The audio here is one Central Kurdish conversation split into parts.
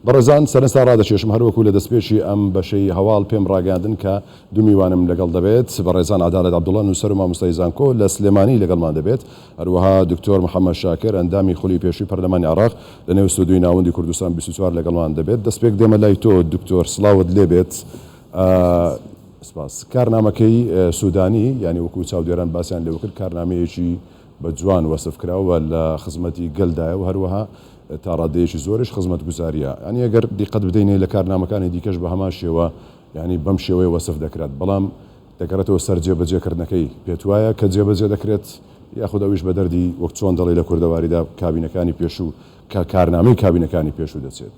بەڕێزان سەرنجتا ڕادەکێشم هەروەکو لە دەستپێکی ئەم بەشەی هەواڵ پێم ڕاگەاندن کە دوو میوانم لەگەڵ دەبێت بەڕێزان عەدالەت عەبدوڵڵا نووسەر و مامۆستای زانکۆ لە سلێمانی لەگەڵمان دەبێت، هەروەها دکتۆر محەممەد شاکر ئەندامی خولی پێشووی پەرلەمانی عێراق لە نێو ستودیۆی ناوەندی کوردستان 24 لەگەڵمان دەبێت. دەستپێک دێمە لای تۆ دکتۆر، سڵاوت لێبێت. سپاس. کارنامەکەی سوودانی یعنی وەکو چاودێران باسییان لێوە کرد کارنامەیەکی بە جوان وەسف کراوە لە خزمەتی گەلدایە و هەروەها تا ڕادەیەکی زۆرش خزمەت گوزاریە. ئەنی ئەگەر دیقەت بدەینێ لە کارنامەکانی دیکەش بە هەمان شێوە ینی بەم شێوەیە وەسف دەکرێت، بەڵام دەکرێتەوە سەر جێبەجێکردنەکەی پێت وایە کە جێبەجێ دەکرێت یاخود ئەویش بە دەردی وەک چۆن دەڵێ لە کوردەواریدا کابینەکانی پێشوو کە کارنامەی کابینەکانی پێشوو دەچێت.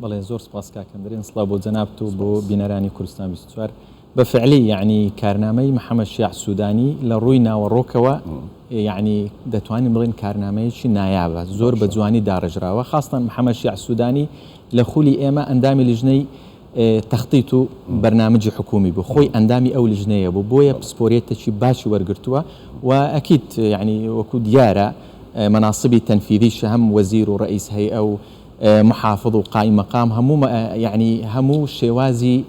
بەڵێ زۆر سپاس کاکەندرێن، سڵاو بۆ جەنابت و بۆ بینەرانی کوردستان 24. بەفعلی یعنی کارنامەی محەممەد شیاع سوودانی لە ڕووی ناوەڕۆکەوە یعنی دەتوانین بڵێن کارنامەیەکی نایابە، زۆر بە جوانی داڕژراوە. خاستان محەممەد شیاع سوودانی لە خولی ئێمە ئەندامی لیژنەی تەختیت و بەرنامجی حکومی بوو، خۆی ئەندامی ئەو لیژنەیە بوو، بۆیە پسپۆرێتێکی باشی وەرگرتووە و ئەکید یعنی وەکو دیارە مناسبی تەنفیذیش هەم وەزیر و ڕئیس هەیئە و محافظ و قائم مقام هەموو یعنی هەموو شێوازی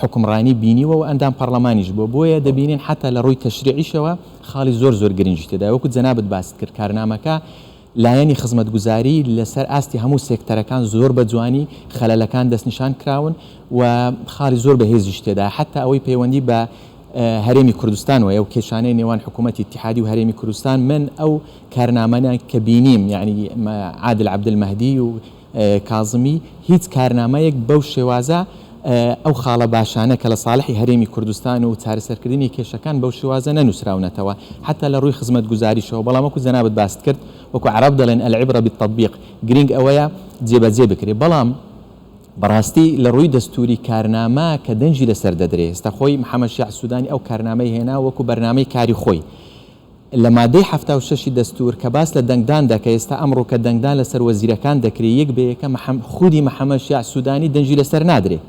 حکمڕانی بینیوە و ئەندام پەرلەمانیش بوو، بۆیە دەبینین حتا لە ڕووی تەشریعیشەوە خاڵی زۆر گرنگی تێدا. وەکو جەنابت باست کرد کارنامەکە لایەنی خزمەتگوزاری لەسەر ئاستی هەموو سێکتەرەکان زۆر بە جوانی خەلەلەکان دەستنیشان کراون و خاڵی زۆر بەهێزیش تێدا، حتا ئەوەی پەیوەندی بە هەرێمی کوردستانەوە ئەو کێشانەی نێوان حکوومەتی اتحادی و هەرێمی کوردستان من ئەو کارنامانە کە بینیم یعنی عادل عەبدولمەهدی و کاظمی هیچ کارنامەیەک بەو شێوازە ئەو خاڵە باشانە کە لە ساڵحی هەرێمی کوردستان و چارەسەرکردنی کێشەکان بەو شێوازە نەنووسراونەتەوە حتا لە ڕووی خزمەت گوزاریشەوە. بەڵام وەکو جەنابت باست کرد وەکو عەرەب دەڵێن العیبرە بالتەطبیق، گرنگ ئەوەیە جێبەجێ بکرێت. بەڵام بەڕاستی لە ڕووی دەستوری کارنامە کە دەنجی لەسەر دەدرێت، ئێستا خۆی محەممەد شیاع سوودانی ئەو کارنامەی هێنا وەکو بەرنامەی کاری خۆی لە مادەی 76 دەستور کە باس لە دەنگدان دەکە. ئێستا ئەمڕۆ کە دەنگدان لەسەر وەزیرەکان دەکرێت یەک بە یەکە خودی محەممەد شیاع سوودانی دەنجی لەسەر نادرێت،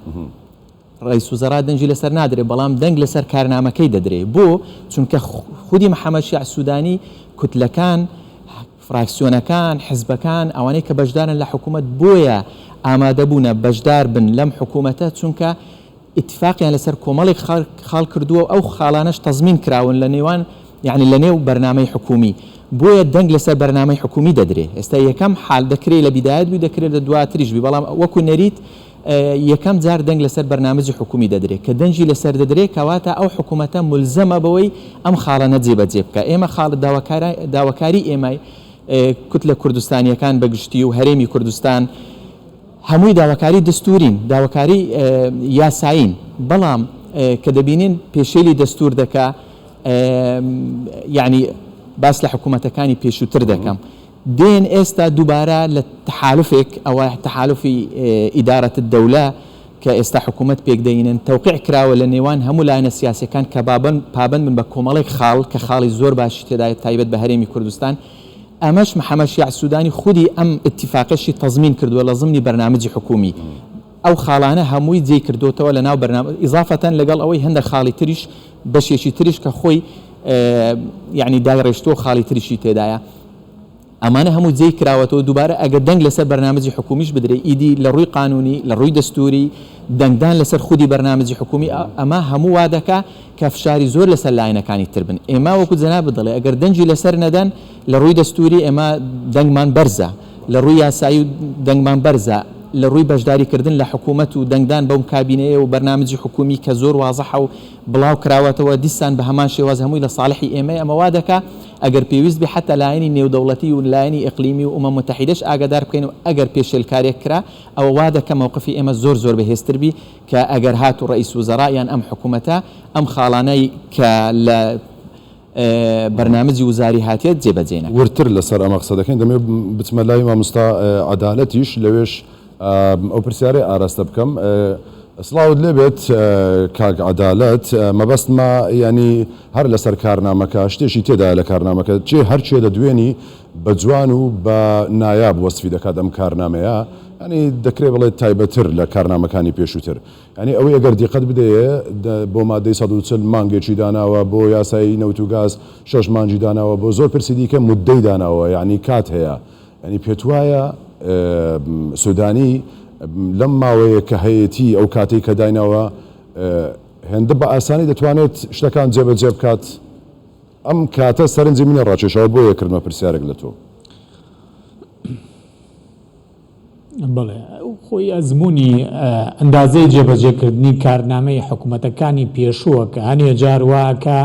ڕئیس وزەرا دەنجی لەسەر نادرێت، بەڵام دەنگ لەسەر کارنامەکەی دەدرێت. بۆ چونکە خودی محەممەد شیاع سوودانی کوتلەکان فراکسیۆنەکان حزبەکان ئەوانەی کە بەشدارن لە حکوومەت بۆیە ئامادەبوونە بەشدار بن لەم حکوومەتە، چونکە ئیتفاقیان لەسەر کۆمەڵێک خاڵ کردووە و ئەو خاڵانەش تەزمین کراون لە نێوان یعنی لە نێو بەرنامەی حکومی، بۆیە دەنگ لەسەر بەرنامەی حکومی دەدرێت. ئێستا یەکەم حال دەکرێت لە بیدایەت بوو دەکرێت لە دواتریش بی، بەڵام وەکو نەریت یەکەم جار دەنگ لەسەر بەرنامەجی حکومی دەدرێت کە دەنجی لەسەر دەدرێت کەواتە ئەو حکوومەتە ملزەمە بەوەی ئەم خاڵانە جێبەجێ بکە. ئێمە خاڵ داواکاری ئێمای کوتلە کوردستانیەکان بەگشتی و هەرێمی کوردستان هەمووی داواکاری دەستورین، داواکاری یاساین، بەڵام کە دەبینین پێشێلی دەستور دەکا یعنی باس لە حکوومەتەکانی پێشووتر دەکەم دێن ئێستا دووبارە لە تحالفێک ئەوە تحالفی ئیدارەت الدەولە کە ئێستا حکوومەت پێک دەینن تەوقیع کراوە لە نێوان هەموو لایەنە سیاسیەکان کە پابند من بە کۆمەڵێک خاڵ کە خاڵی زۆر باشی تێدایێت تایبەت بە هەرێمی کوردستان. ئەمەش محەممەد شیاع سوودانی خودی ئەم اتفاقشی تەزمین کردووە لە ضمنی بەرنامەجی حکومی. ئەو خاڵانە هەمووی جێ کردوتەوە لە ناو بەرنامە ئیزافەتەن لەگەڵ ئەوەی هەندێک خاڵی تریش بەشێکی تریش کە خۆی یعنی داگەڕێشتۆ خاڵی تریشی تێدایە. ئەمانە هەموو جێی کراوەتەوە دووبارە ئەگەر دەنگ لەسەر بەرنامەجی حکومیش بدرێت ئیدی لە ڕووی قانونی لە ڕووی دەستوری دەنگدان لەسەر خودی بەرنامەجی حکومی ئەمە هەموو وا دەکا کە فشاری زۆر لەسەر لایەنەکانی تر بن. ئێمە وەکو جەناب دەڵێ ئەگەر دەنجی لەسەر نەدەن لە ڕووی دەستوری ئێمە دەنگمان بەرزە، لە ڕووی یاسایی دەنگمان بەرزە، لە ڕووی بەشداریکردن لە حکوومەت و دەنگدان بەم کابینەیە و بەرنامەجی حکومی کە زۆر وازەحە و بڵاو کراوەتەوە دیسان بە هەمان شێواز هەمووی لە ساڵحی ئێمە ئەمە وا دەکا ئەگەر پێویست بێ حتا لایەنی نێودەوڵەتی و لایەنی ئیقلیمی و ئومەم متحیدەش ئاگادار بکەین و ئەگەر پێشێلکارێک کرا ئەوە وا دەکە موقفی ئێمە زۆر بەهێزتر بی کە ئەگەر هات و ڕئیس وزەرا یان ئەم حکوومەتە ئەم خاڵانەی کە لە بەرنامەجی وزاری هاتیێت جێبەجێ نەکات. ورتر لەسەر ئەمە قسە دەکەین دەمێ بچمە لای مامۆستا عەدالەتیش لەوێش ئەو پرسیارەی ئاراستە بکەم. سڵاوت لێبێت کاک عەدالەت، مەبەستمە ینی هەر لەسەر کارنامەکە شتێکی تێدا لە کارنامەکە چێ هەرچێ دەدوێنی بە جوان و بە نایاب وەسفی دەکات ئەم کارنامەیە، ینی دەکرێت بڵێت تایبەتر لە کارنامەکانی پێشووتر. ینی ئەوەی ئەگەر دیقەت بدەیە بۆ مادەی 140 مانگێکی داناوە، بۆ یاسایی نەوت و گاز 6 مانگی داناوە، بۆ زۆر پرسی دیکە مودەی داناوە، ینی کات هەیە. ینی پێت وایە سوودانی لەم ماوەیە کە هەیەی ئەو کاتێک کە داینەوە هێندە بە ئاسانی دەتوانێت شتەکان جێبەجێ بکات ئەم کاتە سەرنجی منە ڕاکێشەوە بۆ یەکردمە پرسیارێک لە تۆ. بڵێ خۆی ئەزمموی ئەندازەی جێبەجێکردنی کارنامەی حکوومەتەکانی پێشووە کە هەنێ جارواکە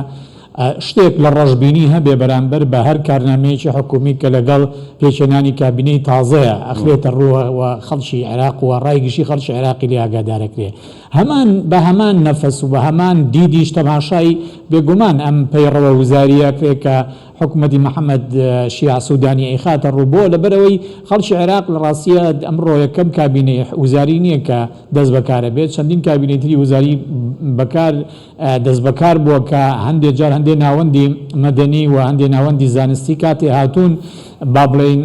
شتێک لە ڕەشببینی هەبێ بەرامبەر بە هەر کارنامەیەکی حکومی کە لەگەڵ پێچێنانی کابینەی تازەیە ئەخرێتە ڕووەوە خەڵکی عێراق و ڕایگشتی خەڵکی عێراقی لێ ئاگادارەکرێ هەمان بە هەمان نەفەس و بە هەمان دیدیش تەماشای بێگومان ئەم پەیڕەوە وزاریەکرێ کە حکوومەتی محەممەد شیع سوودانی ئەیخاتە ڕووبۆ لەبەرەوەی خەڵکی عێراق لە ڕاستیە ئەمڕۆ یەکەم کابینەی وزاری نییە کە دەست بەکارە بێت چەندین کابینێتری وزاری بەکار دەست بەکار بووە کە هەندێک جار هەندێک ناوەندی مەدەنی و هەندێک ناوەندی زانستی کاتێ هاتوون با بڵین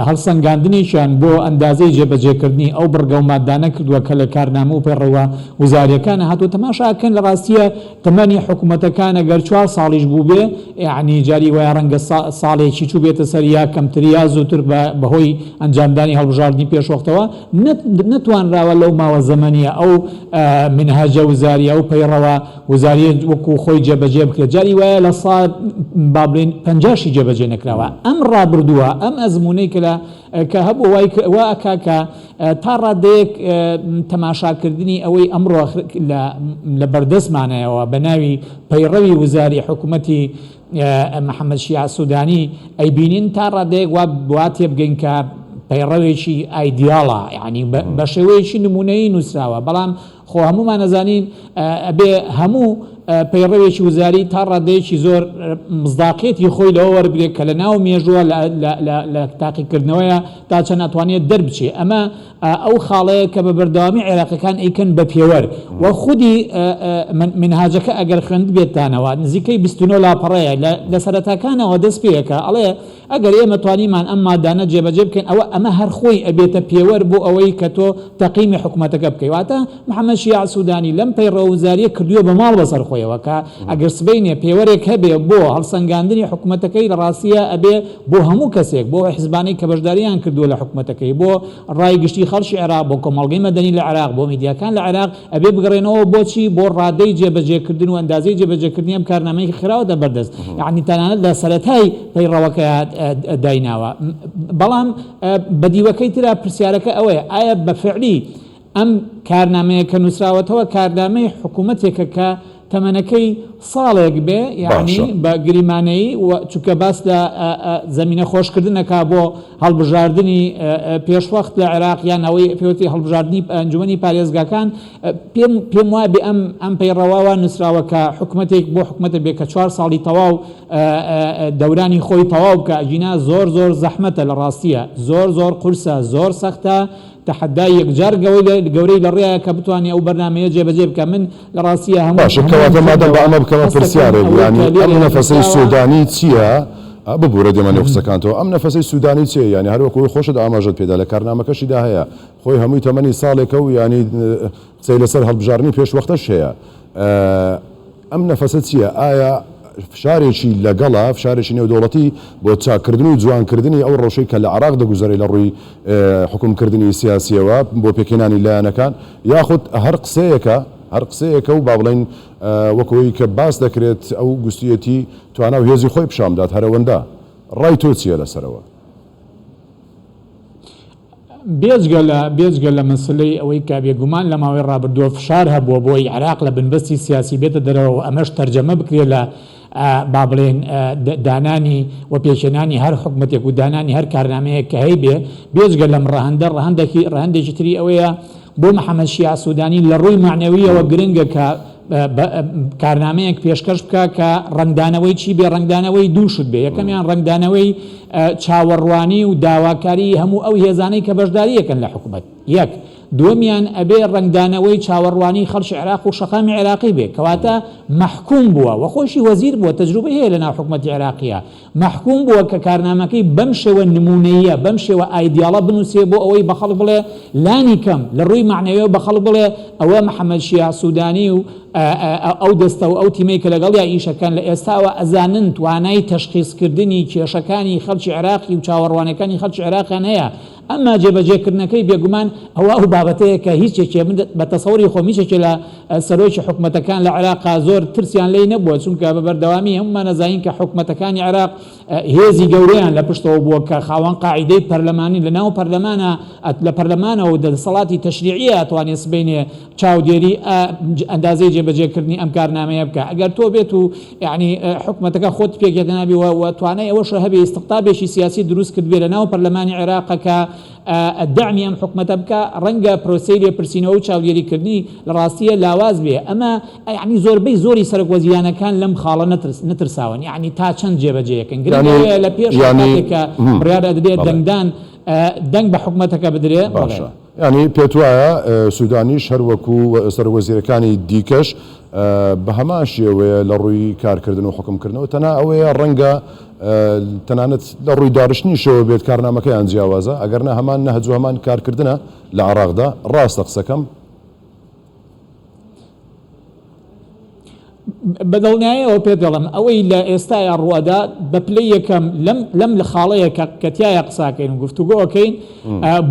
هەڵسەنگاندنیشان بۆ ئەندازەی جێبەجێکردنی ئەو بڕگە و مادانە کردووە کە لە کارنامە و پێڕەوە وزاریەکانە هاتووە تەماشاکەن لە ڕاستیە تەمەنی حکوومەتەکانە گەر 4 ساڵیش بوو بێ یعنی جاری وایە ڕەنگە ساڵێکی چوو بێتە سەر یا کەمتر یا زووتر بەهۆی ئەنجامدانی هەڵبژاردننی پێشوەختەوە نەتوانراوە لەو ماوە زەمەنیە ئەو منهاجە وزاریە ئەو پەیڕەوە وزاریە وەکو خۆی جێبەجێ بکرێت جاری وایە لە ساڵ با بڵین 50 جێبەجێ نەکراوە ئەم ڕابردووە ئەم ئەزمونەی کە هەبوو واکە کە تا ڕادەیەک تەماشاکردنی ئەوەی ئەمڕۆ لە بەردەستمانەوە بە ناوی پەیڕەوی وزاری حکوومەتی محەممەد شیع سوودانی ئەیبینین تا ڕادەیەک وا تێبگەین کە پەیڕەوێکی ئایدیاڵە یعنی بە شێوەیەکی نمونەیی نووسراوە بەڵام خۆ هەمومان نەزانین ئەبێ هەموو پەیڕەوێکی وزاری تا ڕادەیەکی زۆر مزداقێتی خۆی لەوە وەربگرێت کە لە ناو مێژووە لە تاقیکردنەوەیە تا چەند ئەتوانێت دەربچێ ئەمە ئەو خاڵەیە کە بە بەردەوامی عێراقیەکان ئەیکەن بە پێوەەر وە خودی منهاجەکە ئەگەر خوێند بێتانەوە نزیکەی 29 لاپەڕەیە لە سەرەتاکانەوە دەست پێیەکە ئەڵێ ئەگەر ئێمە توانیمان ئەم مادانە جێبەجێ بکەین ئەمە هەر خۆی ئەبێتە پێوەەر بۆ ئەوەی کە تۆ تەقیمی حکوومەتەکە بکەی واتە محەممەد شیع سوودانی لەم پەیڕەوە وزاریە کردووە بە ماڵ بەسەر خۆیەوە کە ئەگەر سبەینێ پێوەرێک هەبێ بۆ هەڵسەنگاندنی حکوومەتەکەی لە ڕاستیە ئەبێ بۆ هەموو کەسێک بۆ حیزبانەی کە بەشداریان کردووە لە حکوومەتەکەی بۆ ڕایگشتی خەڵکی عێراق بۆ کۆمەڵگەی مەدەنی لە عێراق بۆ میدیاکان لە عێراق ئەبێ بگەڕێنەوە بۆچی بۆ ڕادەی جێبەجێکردن و ئەندازەی جێبەجێکردنی ئەم کارنامەی خراوە دەبەردەست یعنی تەنانەت لە سەرەتای پەیڕەوەکە دایناوە بەڵام بەدیوەکەی ترا پرسیارەکە ئەوەیە ئایا بەفعلی ئەم کارنامەیە کە نووسراوەتەوە کارنامەی حکوومەتێکە کە تەمەنەکەی ساڵێک بێ یعنی بە گریمانەی چونکە باس لە زەمینە خۆشکردنەکە بۆ هەڵبژاردننی پێشوەخت لە عێراق یان ئەوەی پێوتی هەڵبژاردننی ئەنجومەنی پارێزگاکان پێم وایە بێ ئەم پەیڕەواوە نووسراوە کە حکوومەتێک بۆ حکوومەتە بێ کە 4 ساڵی تەواو دەورانی خۆی تەواو بکە ئەجینا زۆر زەحمەتە لە ڕاستیە زۆر قورسە زۆر سەختە تحدای یەکجار گەورەی لە ڕێیە کە بتوانێت ئەو بەرنامەیە جێبەجێ بکە من لە ڕاستیە هەموو مادەم بە ئەمە بکەمە پرسیارێک ینی ئەم نەفەسەی سوودانی چییە؟ ببوورە دێمەنێ قسەکانتەوە ئەم نەفەسەی سوودانی چیە ینی هەروەکوی خۆشت ئاماژەت پێدا لە کارنامەکەشیدا هەیە خۆی هەمووی تەمەنی ساڵێکە و ینی قسەی لەسەر هەڵبژاردننی پێشوەختەش هەیە ئەم نەفەسە چییە؟ ئایا فشارێکی لەگەڵە فشارێکی نێودوڵەتی بۆ چاکردن و جوانکردنی ئەو ڕۆژەی کە لە عراق دەگوزارێت لە ڕووی حکومکردنی سیاسیەوە بۆ پێکێنانی لایەنەکان یاخود هەر قسەیەکە و با بڵین وەکەوەی کە باس دەکرێت ئەو گوستیەتی توانە و هێزی خۆی پیشامدات هەرەوەندا ڕای تۆ چییە لەسەرەوە؟ بێجگە لە مەسلەی ئەوەی کە بێگومان لە ماوەی ڕابردووە فشار هەبووە بۆی عێراق لە بنبەستی سیاسی بێتە دەرەوە ئەمەش تەرجەمە بکرێت لە با بڵێن دانانی و پێشێنانی هەر حکومەتێک و دانانی هەر کارنامەیە کە هەی بێ بێجگە لەم ڕەهەندێکی تری ئەوەیە بۆ محەممەد شیع سوودانی لە ڕووی معنەویەوە گرنگە کە کارنامەیەک پێشکەش بکە کە ڕنگدانەوەی چی بێ ڕنگدانەوەی دووشت بێ یەکەمیان ڕنگدانەوەی چاوەڕوانی و داواکاری هەموو ئەو هێزانەی کە بەشداریەکەن لە حکومەت یەک دووەمیان ئەبێ ڕنگدانەوەی چاوەڕوانی خەڵکی عێراق و شەقامی عێراقی بێ کەواتە محکوم بووە و خۆشی وەزیر بووە تەجروبە هەیە لە ناو حکومەتی عێراقیە محکوم بووە کە کارنامەکەی بەم شێوە نمونەیە بەم شێوە ئایدیاڵە بنووسێ بۆ ئەوەی بە خەڵک بڵێ لانی کەم لە ڕووی معنەویەوە بە خەڵک بڵێ ئەوە محەممەد شیع سوودانی و ئەو دەستە و ئەو تیمەی کە لەگەڵ یا ئیشەکان لە ئێستاوە ئەزانن توانای تەشخیصکردنی کێشەکانی خەڵکی عێراقی و چاوەڕوانەکانی خەڵکی عێراقیان هەیە ئەمما جێبەجێکردنەکەی بێگومان ئەو بابەتەیە کە هیچێکی من بە تەسەوری خۆم هیچێکی لە سەرۆکی حکومەتەکان لە عێراقا زۆر ترسیان لێی نەبووە، چونکە بە بەردەوامی هەمومان نەزانین کە حکومەتەکانی عێراق هێزی گەورەیان لە پشتەوە بووە کە خاوەن قاعیدەی پەرلەمانی لە ناو پەرلەمانە لە پەرلەمانەوە و دەسەڵاتی تەشریعی ئەتوانێت سبەینێ چاودێری ئەندازەی جێبەجێکردنی ئەم کارنامەیە بکە. ئەگەر تۆ بێت و یعنی حکومەتەکە خۆت پێکێت نابی و توانای ئەوەش هەبێ استقطابێکی سیاسی دروست کرد بێ لە ناو پەرلەمانی عێراقەکە دعمی ئەم حکومەتە بکە، ڕەنگە پرۆسەی لێپرسینەوە و چاودێریکردنی لە ڕاستیە لاواز بێ. ئەمە یعنی زۆربەی زۆری سەرۆکوەزیرانەکان لەم خاڵە نەترساون، یعنی تا چەند جێبەجێیەکەن گرنگە لە پێش کاتێکە بڕیار دەبێت دەنگ بە حکومەتەکە بدرێ. باشە، ینی پێت وایە سوودانیش هەروەکو سەرۆکوەزیرەکانی دیکەش بە هەمان شێوەیە لە ڕووی کارکردن و حکومکردنەوە تەنها ئەوەیە ڕەنگە تەنانەت لە ڕووی داڕشتنی شەوە بێت کارنامەکەیان جیاوازە، ئەگەرنە هەمان نەهەج و هەمان کارکردنە لە عێراقدا. ڕاستە قسەکەم؟ بەدڵنیایەوە پێ دەڵم ئەوەی لە ئێستای ڕوەدا بە پلەی یەکەم لەم لە خاڵەیە کە تایە قساکەین و گفتوگۆەکەین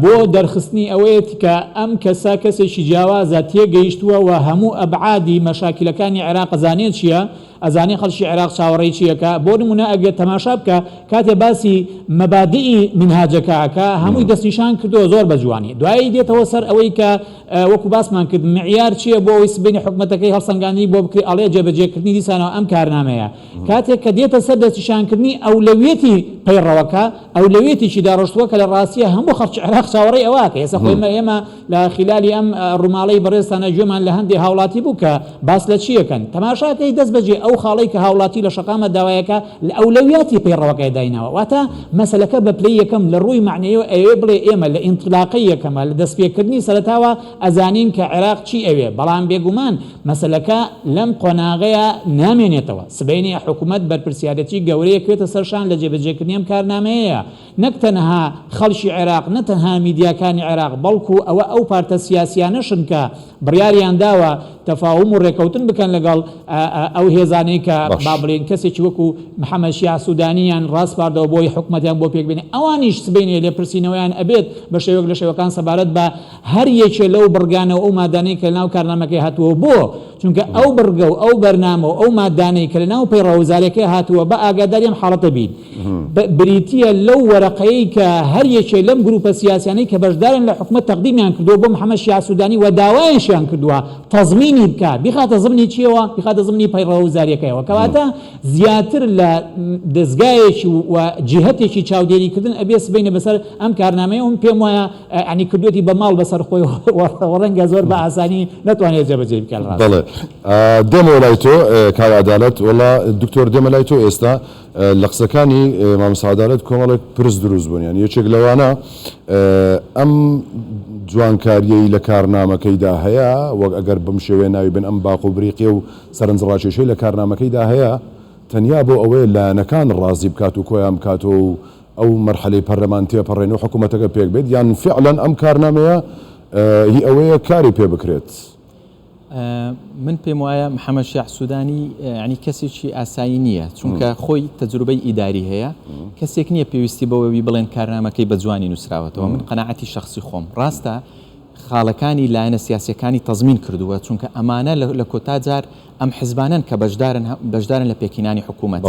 بۆ دەرخستنی ئەوەیەتی کە ئەم کەسا کەسێکی جیاوازە تێگەیشتووە و هەموو ئەبعادی مەشاکلەکانی عێراق ئەزانێت چییە، ئەزانێ خەڵکی عێراق چاوەڕێی چیەکە. بۆ نمونە ئەگەر تەماشا بکە کاتێ باسی مەبادئی منهاجەکەکە هەمووی دەستنیشان کردووە زۆر بە جوانی، دوایی دێتەوە سەر ئەوەی کە وەکو باسمان کرد معیار چییە بۆ ئەوی سبەینی حکومەتەکەی هەڵسەنگاندنی بۆ بکری ئەڵێ جێبەجێکردنی دیسانەوە ئەم کارنامەیە. کاتێک کە دێتە سەر دەستنیشانکردنی ئەولەویەتی پەیڕەوەکە ئەولەویەتیی داڕشتووە کە لە ڕاستیە هەموو خەڵکی عێراق چاوەڕێی ئەوەکە. ئێستا ئێمە لە خلالی ئەم ڕووماڵەی بەڕێستانە گوێمان لە هەندێک هاوڵاتی بوو کە باس لە چیەکەن تەماشاکەی دەست بەجێ ئەو خاڵەی کە هاوڵاتی لە شەقامە داوایەکە لە ئەولەویاتی پەیڕەوەکەی داینەوە. واتە مەسەلەکە بە پلەی یەکەم لە ڕووی معنیەوە ئەوێ بڵێ ئێمە لە ئینطلاقی یەکەمە لە دەستپێکردنی سەرەتاوە ئەزانین کە عێراق چی ئەوێ، بەڵام بێگومان مەسەلەکە لەم قۆناغەیە نامێنێتەوە. سبەینی حکومەت بەرپرسیارەتی گەورەیە کوێتە سەرشان لە جێبەجێکردنی ئەم کارنامەیە، نەک تەنها خەڵکی عێراق نەتەنها میدیاکانی عێراق بەڵکو ئەو پارتە سیاسیانەشن کە بڕیاریان داوە تەفاهم و ڕێکەوتن بکەن لەگەڵ ئەو هێزانەی کە با بڵێن کەسێکی وەکو محەممەد شیع سوودانیان ڕاستپاردەوە بۆی حکومەتیان بۆ پێک بێنێ، ئەوانیش سبەینێ لێپرسینەوەیان ئەبێت بە شێوەک لە شێوەکان سەبارەت بە هەر یەکێ لەو بڕگانە و ئەو مادانەی کە لەناو کارنامەکەی هاتووە بۆ، چونکە ئەو بڕگە و ئەو بەرنامە و ئەو مادانەی کە لەناو پەیڕەوەزارەکەی هاتووە بە ئاگاداریم حاڵەتە بین بریتیە لەو وەرەقەیەی کە هەر یەکێ لەم گروپە سیاسیانەی کە بەشدارن لە حکومەت تەقدیمیان کردووە بۆ محەممەد شیع سوودانی و داوایشیان کردووە تەزمینی بکات بخاتە زمنی چیەوە، بخاتە زمنی پەیڕەوەزاریەکەیەوە، کەواتە زیاتر لە دەستگایەکی و جیهەتێکی چاودێریکردن ئەبێ سبەینە بەسەر ئەم کارنامەیە. و پێم وایە ینی کردوەتی بە ماڵ بەسەر خۆی ڕەنگە زۆر بە ئاسانی نەتوانێت جێبەجێ بکات. بەڵێ دێمە لای تۆ کار عەدالەت، وەڵا دکتۆر دێمە لای تۆ ئێستا لە قسەکانی مامۆستا عەدالەت کۆمەڵێک پرس دروست بوون، یان یەکێک لەوانە ئەم جوانکاریەی لە کارنامەکەیدا هەیە، وەک ئەگەر بم شێوێ ناوی بن ئەم باق و بریقێ و سەرنجڕاکێشەی لە کارنامەکەیدا هەیە تەنیا بۆ ئەوەیە لایەنەکان ڕازی بکات و کۆیان بکاتەوە و ئەو مەرحەلەی پەرلەمان تێپەڕێن و حکوومەتەکە پێک بێت، یان فعلەن ئەم کارنامەیە هی ئەوەیە کاری پێ بکرێت؟ من پێم وایە محەممەد شیع سوودانی ینی کەسێکی ئاسایی نییە، چونکە خۆی تەجروبەی ئیداری هەیە، کەسێک نییە پێویستی بەوەوی بڵێن کارنامەکەی بە جوانی نووسراوەتەوە. من قەناعەتی شخصی خۆم ڕاستە خاڵەکانی لایەنە سیاسیەکانی تەزمین کردووە، چونکە ئەمانە لە کۆتا جار ئەم حیزبانن کە بەشدارن لە پێکینانی حکوومەت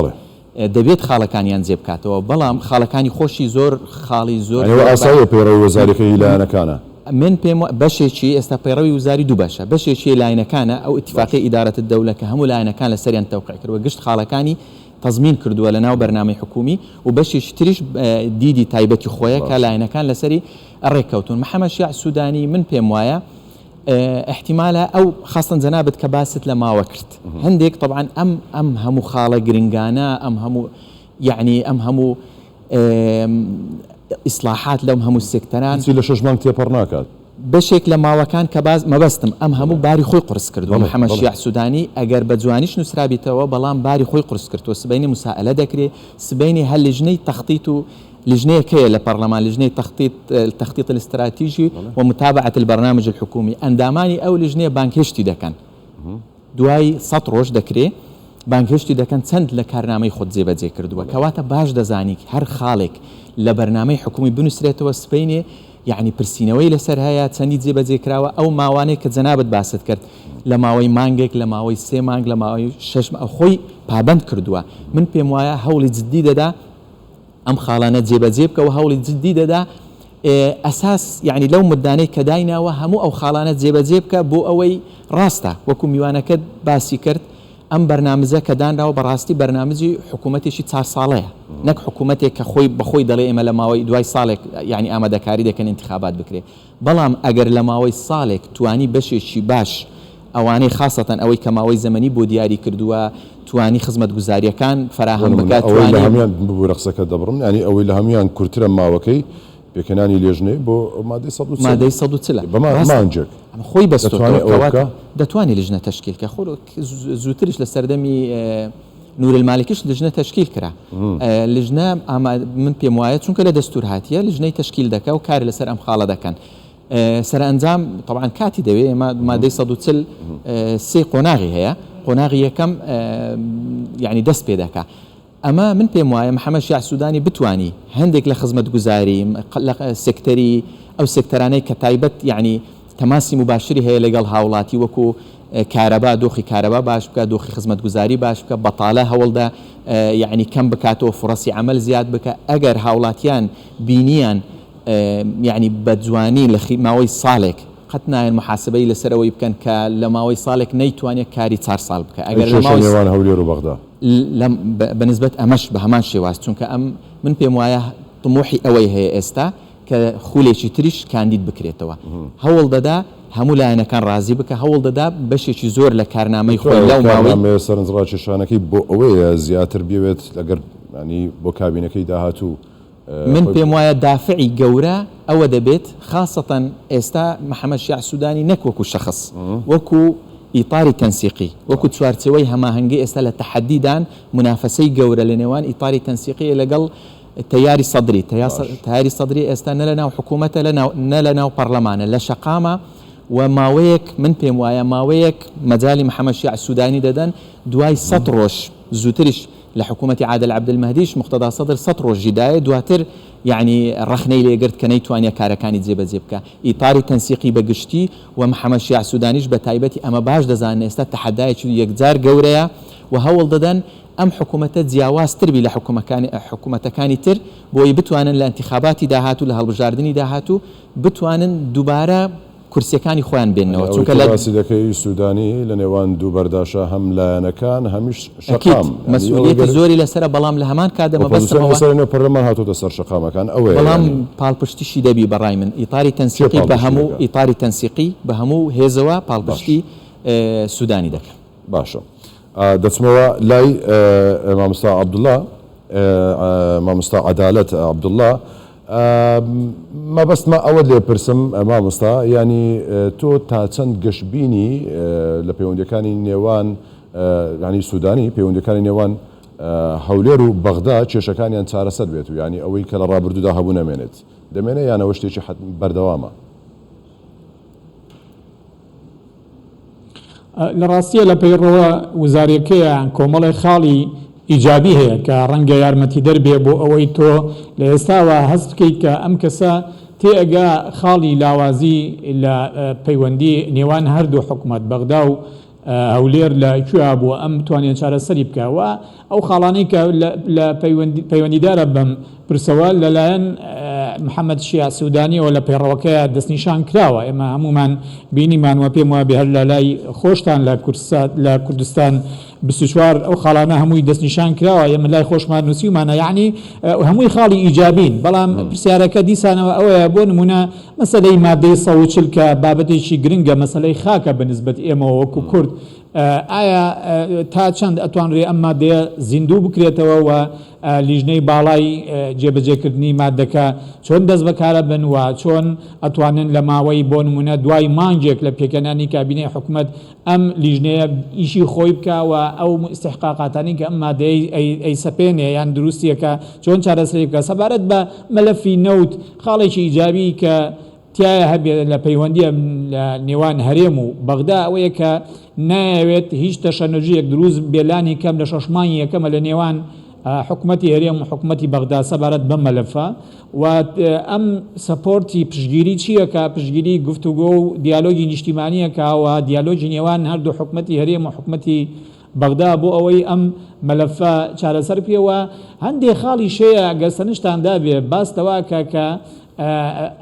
دەبێت خاڵەکانیان جێ بکاتەوە، بەڵام خاڵەکانی خۆشی زۆر خاڵی زۆر ئاسایی پەیڕەوەزاریەکەی لایەنەکانە. من پێم بەشێکی ئێستا پەیڕەوی وزاری دوو بەشە، بەشێکی لایەنەکانە ئەو ئیتفاقی ئیدارەت الدەولە کە هەموو لایەنەکان لە سەریان تەوقیع کردووە گشت خاڵەکانی تەزمین کردووە لە ناو بەرنامەی حکومی، و بەشێکی تریش دیدی تایبەتی خۆیە کە لایەنەکان لەسەری ڕێککەوتون. محەممەد شیع سوودانی من پێم وایە احتیمالە ئەو خاستن جەنابەت کە باست لە ماوە کرد هەندێک طبعا ئەم هەموو خاڵە گرنگانە ئەم هەموو یعنی ئەم هەموو ئیسلاحات لەم هەموو سێکتەران لە 6 مانگ تێپەڕ ناکات بەشێک لە ماوەکان کە باز مەبەستم ئەم هەموو باری خۆی قرس کردووە. محەممەد شیع سوودانی ئەگەر بە جوانیش نووسرابیتەوە بەڵام باری خۆی قرس کردووە، سبەینی مسائلە دەکرێت، سبەینی هەر لجنەی تەخطیط و لجنەیەکەیە لە پەرلەمان لجنەی تەخطیط الاستراتیژی ومتابعة البرنامج الحكومي، ئەندامانی ئەو لجنەیە بانکهێشتی دەکەن، دوای 100 ڕۆژ دەکرێت بانگهشتی دەکەن چەند لە کارنامەی خۆت جێبەجێ کردووە کەواتە باش دەزانی هەر خاڵێک لە بەرنامەی حکومی بنووسرێتەوە سبەینێ یعنی پرسیینەوەی لەسەر هەیە چەندی جێبەجێ کراوە ئەو ماوانەیە کە جەنابەت باست کرد لە ماوەی مانگێک لە ماوەی 3 مانگ لە ماوەی 6 خۆی پابند کردووە من پێم وایە هەوڵی جددی دەدا ئەم خاڵانە جێبەجێ بکەوە هەوڵی جددی دەدا ئەساس یعنی لەو مدانەی کە دایناوە هەموو ئەو خاڵانە جێبەجێ بکە بۆ ئەوەی ڕاستە وەکو میوانەکەت باسی کرد ئەم بەرنامزە کە دانراوە بەڕاستی بەرنامجی حکوومەتێکی 4 ساڵەیە نەک حکوومەتێک کە خۆی بەخۆی دەڵێ ئێمە لە ماوەی دوای ساڵێک یعنی ئامادەکاری دەکەن انتخابات بکرێ بەڵام ئەگەر لە ماوەی ساڵێک توانی بەشێکی باش ئەوانەی خاستەن ئەوەی کە ماوەی زەمەنی بۆ دیاری کردووە توانی خزمەت گوزاریەکان فراهەم بکات توانی هەمیان ببوو رەقسەکە دەبڕن ینی ئەوەی لە هەمیان کورتترە ماوەکەی پێکەنانی لێژنەی بۆ مادەی 140 بەمانجێک خۆی بەستۆ دەتوانێت لژنە تەشکیلکە خۆ زووترش لە سەردەمی نور المالکیش لژنە تەشکیل کرا لژنە من پێم وایە چونکە لە دەستور هاتیە لژنەی تەشکیل دەکە و کاری لەسەر ئەم خاڵە دەکەن سەرئەنجام طبعا کاتی دەوێت ئێمە مادەی 140 سێ قۆناغی هەیە قۆناغی یەکەم یعنی دەست پێ دەکا ئەمە من پێم وایە محەممەد شیع سوودانی بتوانی هەندێک لە خزمەت گوزاری سێکتەری ئەو سێکتەرانەی کە تایبەت یعنی تەماسی مباشری هەیە لەگەڵ هاوڵاتی وەکو کارەبا دۆخی کارەبا باش بکە دۆخی خزمەت گوزاری باش بکە بەتاڵە هەوڵدا یعنی کەم بکاتەوە فڕەسی عمل زیاد بکە ئەگەر هاوڵاتیان بینیان یعنی بەجوانی لە ماوەی ساڵێک قەت نایەن محاسبەی لەسەرەوەی بکەن کە لە ماوەی ساڵێک نەیتوانێت کاری 4 ساڵ بکە ئەگەر لە ماوەی هەولێر و بەغدا بەنسبەت ئەمەش بە هەمان شێواز چونکە ئەم من پێم وایە طموحی ئەوەی هەیە ئێستا کە خولێکی تریش کاندید بکرێتەوە هەوڵ دەدا هەموو لایەنەکان ڕازی بکە هەوڵ دەدا بەشێکی زۆر لە کارنامەی خۆی لەو ماوەی سەرنجڕاکێشانەکەی بۆ ئەوەیە زیاتر بێت لەگەر ینی بۆ کابینەکەی داهاتوو من پێم وایە دافعی گەورە ئەوە دەبێت خاصەتەن ئێستا محەممەد شیع سوودانی نەک وەکو شەخص وەکو ئیطاری تەنسیقی وەکو چوارچەوەی هەماهەنگی ئێستا لە تەحەدیدان منافەسەی گەورە لە نێوان ئیطاری تەنسیقی لەگەڵ تیاری سەدری تیاری سەدری ئێستا نە لە ناو حکوومەتە نە لە ناو پەرلەمانە لە شەقامە و ماوەیەک من پێم وایە ماوەیەک مەجای محەممەد شیع سوودانی دەدەن دوای 100 ڕۆژ زووتریش لە حکوومەتی عادل عەبدولمەهدیش مقتەدا سەدر 100 ڕۆژی دایە دواتر یعنی ڕەخنەی لێگرت کە نەیتوانێت کارەکانی جێبەجێ بکە ئیطاری تەنسیقی بەگشتی و محەممەد شیع سوودانیش بە تایبەتی ئەمە باش دەزانن ئێستا تەحەدایەکی یەکجار گەورەیە و هەوڵ دەدەن ئەم حکوومەتە جیاوازتر بی لە حکوومەتەکانی تر بۆی بتوانن لە انتخاباتی داهاتوو لە هەڵبژاردننی داهاتوو بتوانن دووبارە کورسیەکانی خۆیان بێنەوە چونکە لە دەکەی سوودانی لە نێوان دوو بەرداشە هەم لایەنەکان هەمیش شەقام مەسئولیەتی زۆری لەسرە بەڵام لە هەمان کاتدەمە بەسەرەوە پەرلەمان هاتووەتە سەر شەقامەکان ئەوەیە بەڵام پاڵپشتیشی دەبی بەڕای من ئیطاری تەنسیقی بە هەموو ئیطاری تەنسیقی بە هەموو هێزەوە پاڵپشتی سوودانی دەکەن باشە دەچمەوە لای مامۆستا عەبدوڵڵا مامۆستا عەدالەت عەبدوڵڵا مەبەستمە ئەوە لێ پرسم مامۆستا ینی تۆ تا چەند گەشتبینی لە پەیوەندیەکانی نێوان ینی سوودانی پەیوەندیەکانی نێوان هەولێر و بەغدا کێشەکانیان چارەسەر بێت و ینی ئەوەی کە لە ڕابردوودا هەبوو نەمێنێت دەمێنێ یانەوە شتێکی بەردەوامە لە ڕاستیە لە پەیڕەوە وزارەکەیان کۆمەڵی خاڵی ئیجابی هەیە کە ڕەنگە یارمەتی دەربێ بۆ ئەوەی تۆ لە ئێستاوە هەست بکەیت کە ئەم کەسە تێئەگا خاڵی لاوازی لە پەیوەندی نێوان هەردوو حکوومەت بەغدا و هەولێر لە کوێ بووە ئەم بتوانێت چارەسەری بکەوە ئەو خاڵانەی کە لە پەیوەندیدارە بەم پرسەوە لەلایەن محەممەد شیع سوودانیەوە لە پەیڕەوەکەیە دەستنیشان کراوە ئێمە هەمومان بینیمانوە پێم وایە بێ هەر لە لای خۆشتان لە کوردستان 24 ئەو خاڵانە هەمووی دەستنیشان کراوە ئێمە لای خۆشمان نووسیمانە یعنی هەمووی خاڵی ئیجابین بەڵام پرسیارەکە دیسانەوە ئەوەیە بۆ نمونە مەسەلەی مادەی 140 کە بابەتێکی گرنگە مەسەلەی خاکە بەنسبەت ئێمە وەکو کورد ئایا تا چەند ئەتوانرێ ئەم مادەیە زیندوو بکرێتەوە و لیژنەی باڵای جێبەجێکردنی مادەکە چۆن دەست بەکارە بن و چۆن ئەتوانن لە ماوەی بۆ نمونە دوای مانگێک لە پێکەنانی کابینەی حکوومەت ئەم لیژنەیە ئیشی خۆی بکەوە ئەو استحقاقاتانی کە ئەم مادەی ئەی سەپێنێ یان دروستیەکە چۆن چارەسەری بکە سەبارەت بە مەلەفی نەوت خاڵێکی ئیجابی کە تایە هەبێ لە پەیوەندیە لە نێوان هەرێم و بەغدا ئەوەیە کە نایەوێت هیچ تەشەنەژەیەک دروست بێلانی کەم لە شەشمانی یەکەمە لە نێوان حکومەتی هەرێم و حکومەتی بەغدا سەبارەت بەم مەلەفە و ئەم سەپۆرتی پشگیری چییە کە پشگیری گفتوگۆ و دیالۆگی نیشتیمانیەکە و دیالۆگی نێوان هەردوو حکومەتی هەرێم و حکومەتی بەغدا بۆ ئەوەی ئەم مەلەفە چارەسەر پێوە هەندێک خاڵی شەیە گەستەنشتاندا بێ باستەوە کە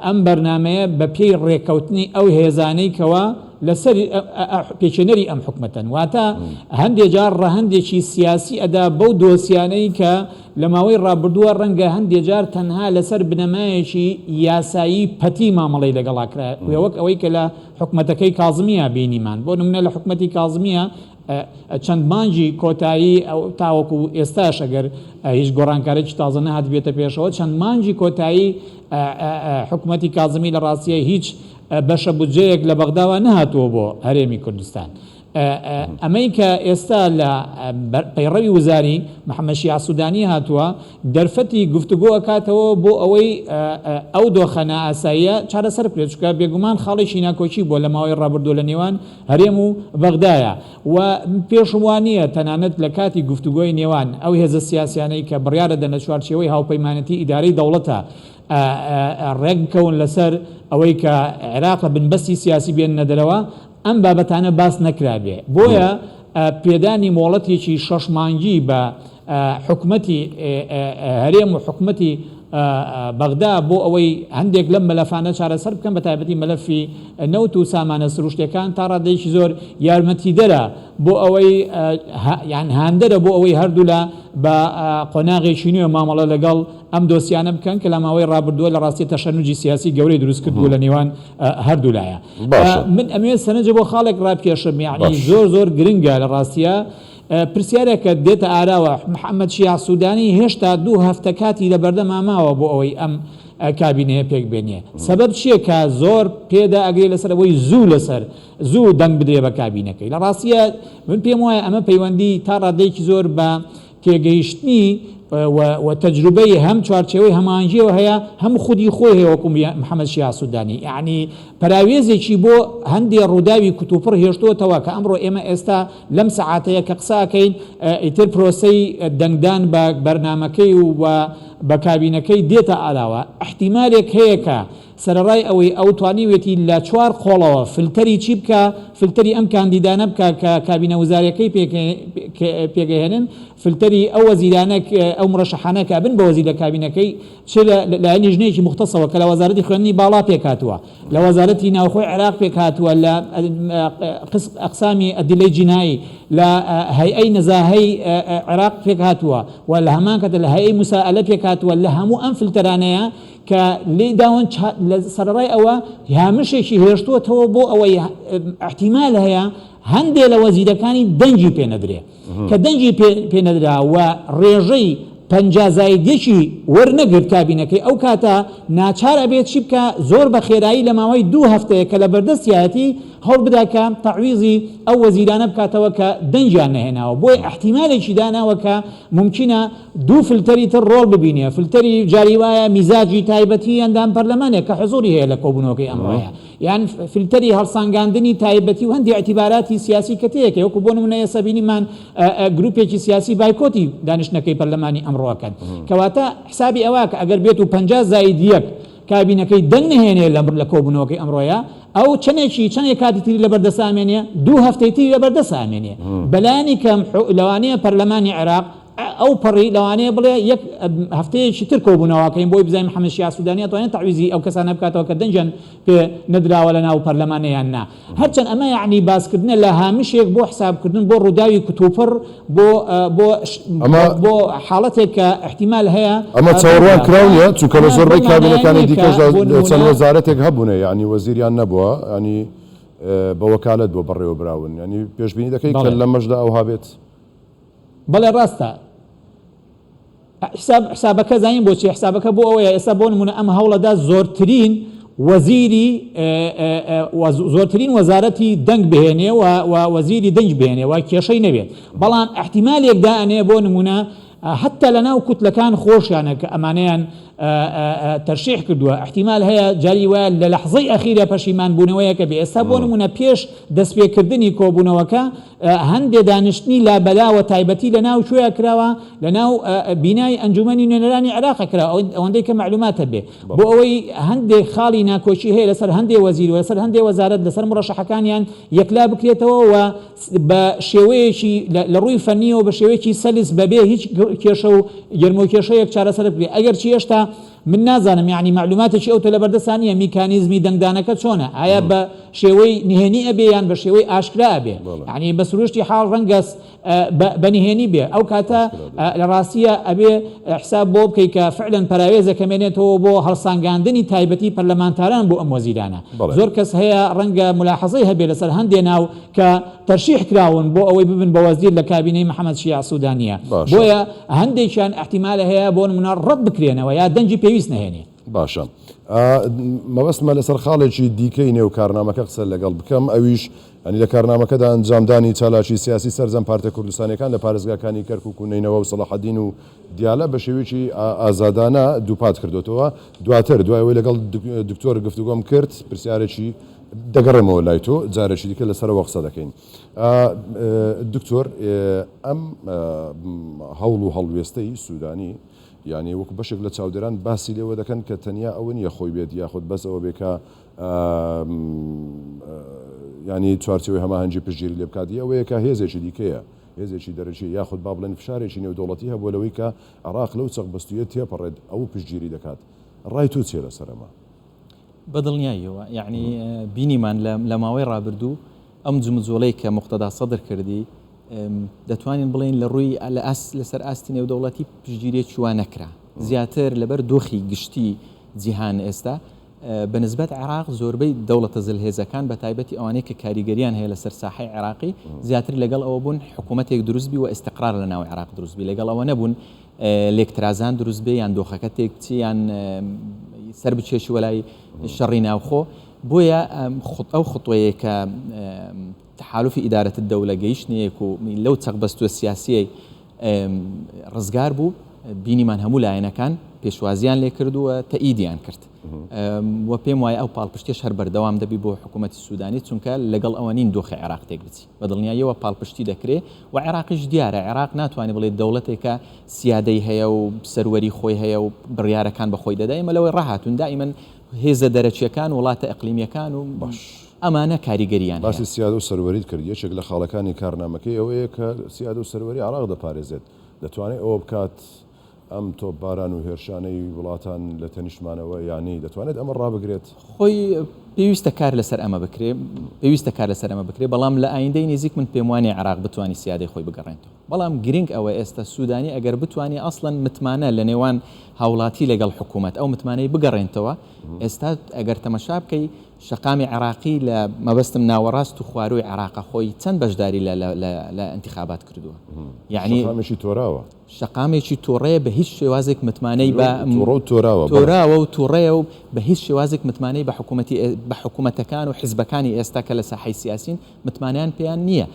ئەم بەرنمەیە بە پێی ڕێککەوتنی ئەو هێزانەی کەوە لەسەر پێچێنەری ئەم حکومەتەن واتە هەندێک جار ڕەهەندێکی سیاسی ئەدا بەو دۆسیانەی کە لە ماوەی ڕابردووە ڕەنگە هەندێک جار تەنها لەسەر بنەمایەکی یاسایی پەتی مامەڵی لەگەڵاکرا وەک ئەوەی کە لە حکومەتەکەی کازمیە بینیمان بۆ نمونە لە حکومەتی کازمیە چەند مانجی کۆتایی تاوەکو ئێستاش ئەگەر هیچ گۆڕانکارێکی تازە نەهات بێتە پێشەوە چەند مانجی کۆتایی حکومەتی کازمی لە ڕاستیە هیچ بەشە بودجەیەک لە بەغداوە نەهاتووە بۆ هەرێمی کوردستان ئەمەی کە ئێستا لە پەیڕەوی وزاری محەممەد شیع سوودانی هاتووە دەرفەتی گفتوگۆ ئەکاتەوە بۆ ئەوەی ئەو دۆخەنە ئاساییە چارەسەر بکرێت چکە بێگومان خاڵێکی ناکۆچی بۆ لە ماوەی ڕابردوو لە نێوان هەرێم و بەغدایە و پێشم وانە تەنانەت لە کاتی گفتوگۆی نێوان ئەو هێزە سیاسیانەی کە بڕیارە دەنە چوارچێوەی هاوپەیمانەتی ئیدارەی دەوڵەتە ڕێک بکەون لەسەر ئەوەی کە عێراق لە بنبەستی سیاسی بێننە دەرەوە ئەم بابەتانە باس نەکرابێ بۆیە پێدانی مۆڵەتێکی شەشمانگی بە حکومەتی هەرێم و حکومەتی بەغدا بۆ ئەوەی هەندێک لەم مەلەفانە چارەسەر بکەن بە تایبەتی مەلەفی نەوت و سامانە سروشتەکان تا ڕادێکی زۆر یارمەتیدەرە بۆ ئەوەی یان هاندەرە بۆ ئەوەی هەردوو لە بە قۆناغێکی نوێ مامەڵە لەگەڵ ئەم دۆسیانە بکەن کە لە ماوەی ڕابردووە لە ڕاستی تەشەنوجی سیاسی گەورەی دروست کردبوو لە نێوان هەردوو لایە من ئەمێ سەنەجە بۆ خاڵێک ڕابکێشم یعنی زۆر گرنگە لە ڕاستیە پرسیارێکە دێتە ئاراوە محەممەد شیع سوودانی هێشتا 2 هەفتە کاتی لە بەردەم ماماوە بۆ ئەوەی ئەم کابینەیە پێک بێنێ سەبەب چییە کە زۆر پێدا ئەگرێ لەسەر ئەوەی زوو دەنگ بدرێ بە کابینەکەی لە ڕاستیە من پێم وایە ئەمە پەیوەندی تا ڕادێکی زۆر بە تێگەیشتنی و تەجروبەی هەم چوارچێوەی هەمانجیەوە هەیە هەم خودی خۆی هەیە وەکو محەممەد شیع سوودانی یعنی پراوێزێکی بۆ هەندێک ڕووداوی کتوپڕ هێشتوتەوە کە ئەمڕۆ ئێمە ئێستا لەم سەعاتەیە کە قساکەین ئیتر پرۆسەی دەنگدان بە بەرنامەکەی و بە کابینەکەی دێتە ئاراوە احتیمالێک هەیە کە سەرڕای ئەوەی ئەو توانیوێتی لە 4 قۆڵەوە فلتەری چی بکە فلتەری ئەم کاندیدانە بکە کە کابینە وزارەکەی پێگەهێنن فلتەری ئەو وەزیرانە ئەو مرەشەحانە کە بن بە وەزیر لە کابینەکەی چ لە نێژنەیەکی مختصەوە کە لە وەزارەتی خوێندنی باڵا پێکاتوە لە وەزارەتی ناوخۆی عێراق پێکاتوە لە ئەقسامی ئەدلەی جینایی لە هەیئەی نەزاهەی عێراق پێکاتوە و لە هەمان کاتە لە هەیئەی موسائلە پێکاتوە لە هەموو ئەم فلتەرانەیە کە لێ داوەن لە سەرڕای ئەوە هامشێکی هێشتوتەوە بۆ ئەوەی احتیمال هەیە هەندێک لە وەزیرەکانی دەنگی پێنەدرێ کە دەنگی پێنەدرا و ڕێژەی 50 زایدێکی وەرنەگرت کابینەکەی ئەو کاتە ناچار ئەبێت چی بکە زۆر بە خێرایی لە ماوەی 2 هەفتەیە کە لە بەردەستیەتی هەوڵ بداکە تەعویزی ئەو وەزیرانە بکاتەوە کە دەنجیان نەهێناوە بۆی احتیمالێکی داناوە کە ممکنە 2 فلتەری تر ڕۆڵ ببینێ فلتەری جاری وایە میزاجی تایبەتی ئەندام پەرلەمانێک کە حزوری هەیە لە کۆبوونەوەکەی ئەمڕۆیە یان فلتەری هەڵسانگاندنی تایبەتی و هەندی اعتیباراتی سیاسی کەتەیەکە وەکو بۆ نمونە ئێستا بینیمان گروپێکی سیاسی بایکۆتی دانیشتنەکەی پەرلەمانی ئەمڕۆکەن کەواتە حسابی ئەوە کە ئەگەر بێت و 50 زاید یەک کابینەکەی دەنگ نهێنێ لە کۆبوونەوەکەی ئەمڕۆیە ئەو چەندێک کاتی تری لە بەردەسامێنێ 2 هەفتەی تری لە بەردەسامێنێ بەلایانی کەم لەوانەیە پەرلەمانی عێراق ئەو پەڕی لەوانەیە بڵێ یەک هەفتەیەکی تر کۆبوونەوەکەین بۆی بزانین محەممەد شیع سوودانی ئەتوانێت تەعویزی ئەو کەسانە بکاتەوە کە دەنجیان پێ نەدراوە لە ناو پەرلەمانەیان نا هەرچەند ئەمە یعنی باسکردنە لە هامشێک بۆ حسابکردن بۆ ڕووداوی کتوپڕ بۆ حاڵەتێک کە احتیمال هەیە ئەمە چاوەڕوان کراونیە چونکە لە زۆربەی کابینەکانی دیکەش چەند وەزارەتێک هەبوونە یعنی وەزیریان نەبووە ینی بە وەکالەت بۆ بەڕێوە براون ینی پێشبینی دەکەی کە لە مەشدا ئەو هابێت بەڵێ ڕاستە حسابەکە زانین بۆچی حسابەکە بۆ ئەوەیە ئێستا بۆ نمونە ئەم هەوڵەدا زۆرترین وەزارەتی دەنگ بهێنێ و وەزیری دەنج بهێنێ و کێشەی نەبێت بەڵام احتیمالێک دائنێ بۆ نمونە حتى لە ناو کوتلەکان خۆشیانە کە ئەمانەیان تەرشیح کردووە احتیمال هەیە جاری وایە لە لەحظەی ئەخیرە پەشیمان بوونەوەیەکە بێ ئێستا بۆ نمونە پێش دەستپێکردنی کۆبوونەوەکە هەندێ دانیشتنی لابەلاوە تایبەتی لە ناو شوێ کراوە لە ناو بینای ئەنجومەنی نوێنەرانی عێراق کرا ئەوەندەی کە معلوماتە بێ بۆ ئەوەی هەندێک خاڵی ناکۆچی هەیە لەسەر هەندێک وەزیر و لەسەر هەندێک وەزارەت لەسەر مڕەشەحەکانیان یەکلا بکرێتەوە و بە شێوەیەکی لە ڕووی فەنیەوە بە شێوەیەکی سەلس بەبێ هیچ کێشە و گەرمۆکێشەیەک چارەسەر بکرێت ئەگەر چی هێشتا من نازانم یعنی معلوماتێکی ئەوتە لە بەردەستانیە میکانیزمی دەنگدانەکە چۆنە ئایا بە شێوەی نهێنی ئەبێ یان بە شێوەی ئاشکرا ئەبێ یعنی بە سروشتی حاڵ ڕەنگەس بە نهێنی بێ ئەو کاتە لە ڕاستیە ئەبێ حساب بۆ بکەی کە فعلەن پەراوێزە کەمێنێتەوە بۆ هەڵسانگاندنی تایبەتی پەرلەمانتاران بۆ ئەم وەزیرانە زۆر کەس هەیە ڕەنگە ملاحەزەی هەبێ لەسەر هەندێ ناو کە تەرشیح کراون بۆ ئەوەی ببن بە وەزیر لە کابینەی محەممەد شیع سوودانیە بۆیە هەندێکیان احتیمالە هەیە بۆ نمونە ڕەت بکرێنەوە یا دەنجی پێویست نهێنێ باشە مەبەستمە لەسەر خاڵێکی دیکەی نێو کارنامەکە قسە لەگەڵ بکەم ئەویش ئەنی لە کارنامەکەدا ئەنجامدانی چالاکی سیاسی سەرجەم پارتە کوردستانەکان لە پارێزگاکانی کەرکووک و نینەوە و سەلاحەدین و دیالە بە شێوەیەکی ئازادانە دووپات کردوتەوە دواتر دوایەوەی لەگەڵ دکتۆر گفتوگۆم کرد پرسیارێکی دەگەڕێمەوە لای تۆ جارێکی دیکە لەسەرەوە قسە دەکەین دکتۆر ئەم هەوڵ و هەڵوێستەی سوودانی یعنی وەکو بەشێک لە چاودێران باسی لێوە دەکەن کە تەنیا ئەوە نیە خۆی بێت یاخود بەس ئەوە بێکە ینی چوارچەوەی هەماهەنگی پشتگیری لێ بکات ئەوەیەکە هێزێکی دیکەیە هێزێکی دەرەچی یاخود با بڵێن فشارێکی نێودوڵەتی هەبوو لەوەی کە عراق لەو چەق بەستویە تێپەڕێت ئەو پشتگیری دەکات ڕای تۆ چێ لەسەرەمە بەدڵنیاییەوە یعنی بینیمان لە ماوەی ڕابردوو ئەم جمجۆڵەی کە مقتەدا سەدر کردی دەتوانین بڵێن لە ڕووی لەسەر ئاستی نێودەوڵەتی پشتگیریەکی وا نەکرا زیاتر لەبەر دۆخی گشتی جیهان ئێستا بەنسبەت عێراق زۆربەی دەوڵەتە زلهێزەکان بە تایبەتی ئەوانەیە کە کاریگەریان هەیە لەسەر ساحەی عێراقی زیاتر لەگەڵ ئەوە بوون حکوومەتێک دروستبی و ئێستقرار لە ناو عێراق دروستبی لەگەڵ ئەوە نەبوون لێکترازان دروستبێ یان دۆخەکە تێک بچی یان سەر بچێشی وەلای شەڕی ناوخۆ بۆیە ئەو خطوەیە کە تحالفی ئیدارەت الدەولە گەیشتنیەک و لەو چەقبەستووە سیاسیەی ڕزگار بوو بینیمان هەموو لایەنەکان پێشوازیان لێ کردووە تەئیدیان کرد وە پێم وایە ئەو پاڵپشتیش هەر بەردەوام دەبی بۆ حکوومەتی سوودانی چونکە لەگەڵ ئەوە نین دۆخی عێراق تێک بچی بەدڵنیاییەوە پاڵپشتی دەکرێت و عێراقیش دیارە عێراق ناتوانێت بڵێت دەوڵەتێکە سیادەی هەیە و سەروەری خۆی هەیە و بڕیارەکان بەخۆی دەدا ئێمە لەوەی ڕاهاتون دائیمەن هێزە دەرەچیەکان وڵاتە ئەقلیمیەکان و باش ئەمانە کاریگەریان باسی سیادە و سەروەریت کرد یەکێک لە خاڵەکانی کارنامەکەی ئەوەیە کە سیادە و سەروەری عێراق دەپارێزێت دەتوانێت ئەوە بکات ئەم تۆ باران و هێرشانەی وڵاتان لە تەنیشمانەوە یانی دەتوانێت ئەمە ڕابگرێت خۆی پێویستە کار لەسەر ئەمە بکرێ پێویستە کار لەسەر ئەمە بکرێ بەڵام لە ئایندەی نزیک من پێم وانێ عێراق بتوانانی سیادەی خۆی بگەڕێنەوە بەڵام گرنگ ئەوە ئێستا سوودانی ئەگەر بتوانانی ئەسڵەن متمانە لە نێوان هاوڵاتی لەگەڵ حکوومەت ئەو متمانەی بگەڕێنەوە ئێستا ئەگەر تەمەشا بکەی شەقامی عێراقی لە مەبەستم ناوەڕاست و خواروی عێراق خۆی چەند بەشداری لە انتخابات کردووە یعنی شەقامێکی تۆراوە شەقامێکی تۆڕەیە بە هیچ شێوازێک متمانەی بە تۆراوە و تووڕەیە و بە هیچ شێوازێک متمانەی بە حکوومەتەکان و حیزبەکانی ئێستا کە لە ساحەی سیاسین متمانیان پێیان نییە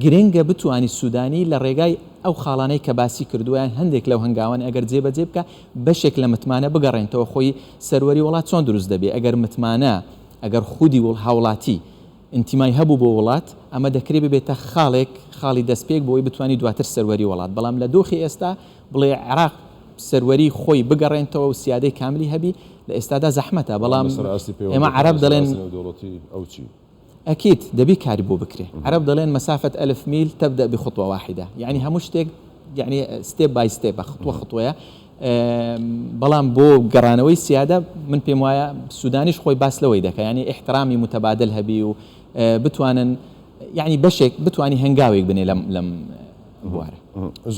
گرنگە بتوانی سوودانی لە ڕێگای ئەو خاڵانەی کە باسی کردووە هەندێک لەو هەنگاوان ئەگەر جێبەجێ بکە بەشێک لە متمانە بگەڕێنەوە خۆی سەروەری وڵات چۆن دروست دەبێ ئەگەر متمانە ئەگەر خودی هاوڵاتی انتیمای هەبوو بۆ وڵات ئەمە دەکرێت ببێتە خاڵی دەستپێک بۆی بتوانانی دواتر سەروەری وڵات بەڵام لە دۆخی ئێستا بڵێ عێراق سەروەری خۆی بگەڕێنەوە و سیادەی کاملی هەبی لە ئێستادا زەحمەتە بەڵام ئێمە عەرەب دەڵێن ئەکید دەبی کاری بۆ بکرێ عەرەب دەڵێن مەسافەت 1000 میل تبدأ بخطوة واحدة يعني هەموو شتێک يعني ستێپ بای ستێپ خطوەیە بەڵام بۆ گەڕانەوەی سیادە من پێم وایە سوودانیش خۆی باس لەوەی دەکە ینی احترامی متەبادل هەبی و بتوانن یعنی بەشێک بتوانی هەنگاوێک بنێ لەم بوارە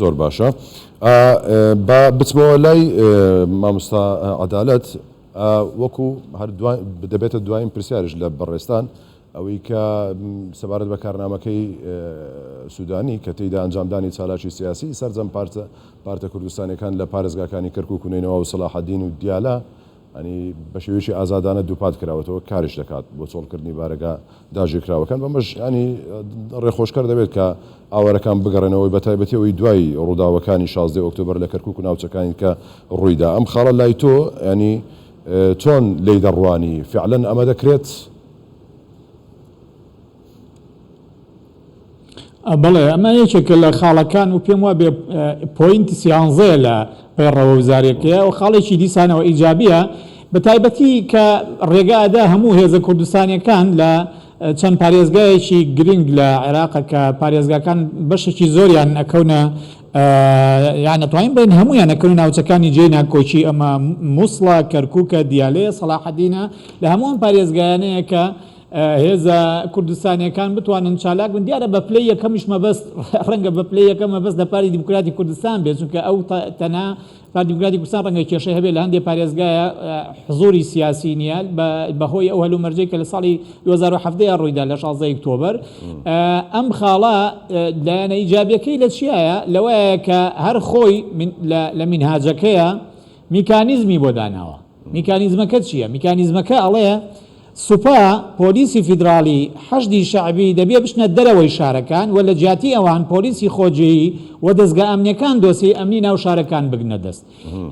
زۆر باشە بچمەوە لای مامۆستا عەدالەت وەکو هەر دەبێتە دوایین پرسیارش لە بەڕێستان ئەوەی کە سەبارەت بە کارنامەکەی سوودانی کە تێیدا ئەنجامدانی چالاکی سیاسی سەرجەم پارتە کوردستانیەکان لە پارێزگاکانی کەرکووک و نینەوە و سەلاحەدین و دیالە ئەنی بە شێوەیەکی ئازادانە دووپات کراوەتەوە کاریش دەکات بۆ چۆڵکردنی بارەگا داژێکراوەکان بەمەش ینی ڕێخۆشکار دەبێت کە ئاوارەکان بگەڕێنەوەی بە تایبەتیەوەی دوای ڕووداوەکانی 16 ئۆکتۆبر لە کەرکووک و ناوچەکانی کە ڕوویدا ئەم خاڵە لای تۆ ینی چۆن لی دەڕوانی فعلەن ئەمە دەکرێت؟ بەڵێ ئەمە یەکێکە لە خاڵەکان و پێم وابێ پۆینتی سیانزەیە لە پێڕەوە وزارێکەیە و خاڵێکی دیسانەوە ئیجابیە بە تایبەتی کە ڕێگادا هەموو هێزە کوردستانیەکان لە چەند پارێزگایەکی گرنگ لە عێراقە کە پارێزگاکان بەشێکی زۆریان ئەکەونە یان نەتوانین بڵێن هەمویان ئەکەون ناوچەکانی جێی ناکۆچی ئەمە مووسڵە کەرکووکە دیالێ سەلاحەدینە لە هەمووان پارێزگایانەیە کە هێزە کوردستانیەکان بتوانن چالاک بن دیارە بە پلەی یەکەمیش مەبەست ڕەنگە بە پلەی یەکەم مەبەست لە پاری دیموکراتی کوردستان بێت چونکە ئەو تەنها پاری دیموکراتی کوردستان ڕەنگە کێشەی هەبێت لە هەندێک پارێزگایە حزوری سیاسی نیە بەهۆی ئەو هەلومەرجەی کە لە ساڵی 2017 ڕوویدا لە 16 ئۆکتۆبر ئەم خاڵە لایەنە ئیجابیەکەی لە چیایە لەوەیە کە هەر خۆی لە مینهاجەکەیە میکانیزمی بۆ داناوە میکانیزمەکە چییە؟ میکانیزمەکە ئەڵەیە سوپا پۆلیسی فیدرالی حەشدی شعبی دەبێ بشنە دەرەوەی شارەکان و لە جیاتی ئەوان پۆلیسی خۆجێیی و دەستگا ئەمنیەکان دۆسی ئەمنی ناو شارەکان بگنە دەست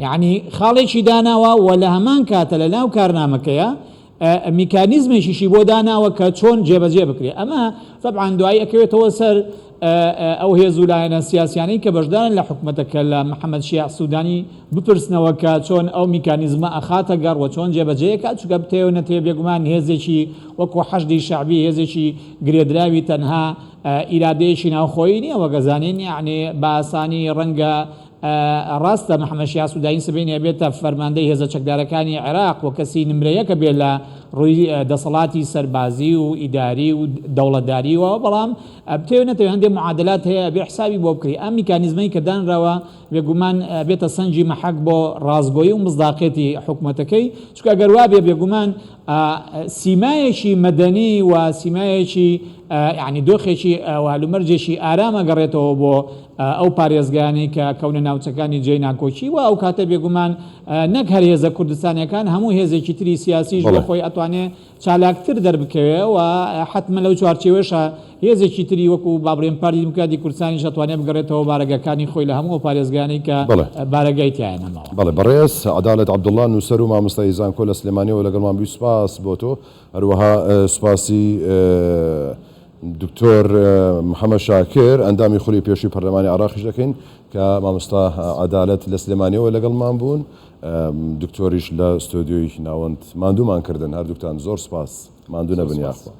یعنی خاڵێکی داناوە و لە هەمان کاتە لە ناو کارنامەکەیە میکانیزمێکیشی بۆ داناوە کە چۆن جێبەجێ بکرێت ئەمە طبعا دوایی ئەکەوێتەوە سەر ئەو هێزوو لایەنە سیاسیانەی کە بەشدارن لە حکوومەتەکە لە محەممەد شیع سوودانی بپرسنەوە کە چۆن ئەو میکانیزمە ئەخاتە گەڕوە چۆن جێبەجەیەکە چکە بتێو نەتێ بێگومان هێزێکی وەکو حەشدی شعبی هێزێکی گرێدراوی تەنها ئیرادەیەکی ناوخۆیی نییە وەگەزانین یعنی بە ئاسانی ڕەنگە ڕاستە محەممەد شیع سوودانی سبەینێ بێتە فەرماندەی هێزە چەکدارەکانی عێراق و کەسی نمرەیەکە بێت لە ڕووی دەسەڵاتی سەربازی و ئیداری و دەوڵەتداریەوە بەڵام بتێو نەتەوێت هەندێک معادلات هەیە بێ حسابی بۆ بکری ئەم میکانیزمەی کە دانراوە بێگومان بێتە سەنجی مەحەک بۆ ڕازگۆیی و مزداقێتی حکوومەتەکەی چکە ئەگەر وا بێ بێگومان سیمایەکی مەدەنی و سیمایەکی یعنی دۆخێکی هەلومەرجێکی ئارامە گەڕێتەوە بۆ ئەو پارێزگانی کە کەونە ناوچەکانی جێی ناکۆچی و ئەو کاتە بێگومان نەک هەر هێزە کوردستانیەکان هەموو هێزێکی تری سیاسیش بۆ خۆی ئەتوانێت چالاکتر دەربکەوێ و حتممە لەو چوارچێوەشە هێزێکی تری وەکو بابڕێن پاری دیموکراتی کوردستانیش ئەتوانێت بگەڕێتەوە بارەگەکانی خۆی لە هەموو پارێزگانی کە بارەگای تیانەمەوە. بەڵێ بەڕێز عەدالەت عەبدوڵڵا نووسەر و مامۆستای زانکۆ لە سلێمانیەوە لەگەڵمان بووی سوپاس بۆ تۆ هەروەها سوپاسی دکتۆر محەممەد شاکر ئەندامی خولی پێشووی پەرلەمانی عێراقیش دەکەین کە مامۆستا عەدالەت لە سلێمانیەوە لەگەڵمان بوون دکتۆریش لە ستۆدیۆی ناوەند ماندوومان کردن هەردووکتان زۆر سوپاس ماندوو نەبن یاخوا.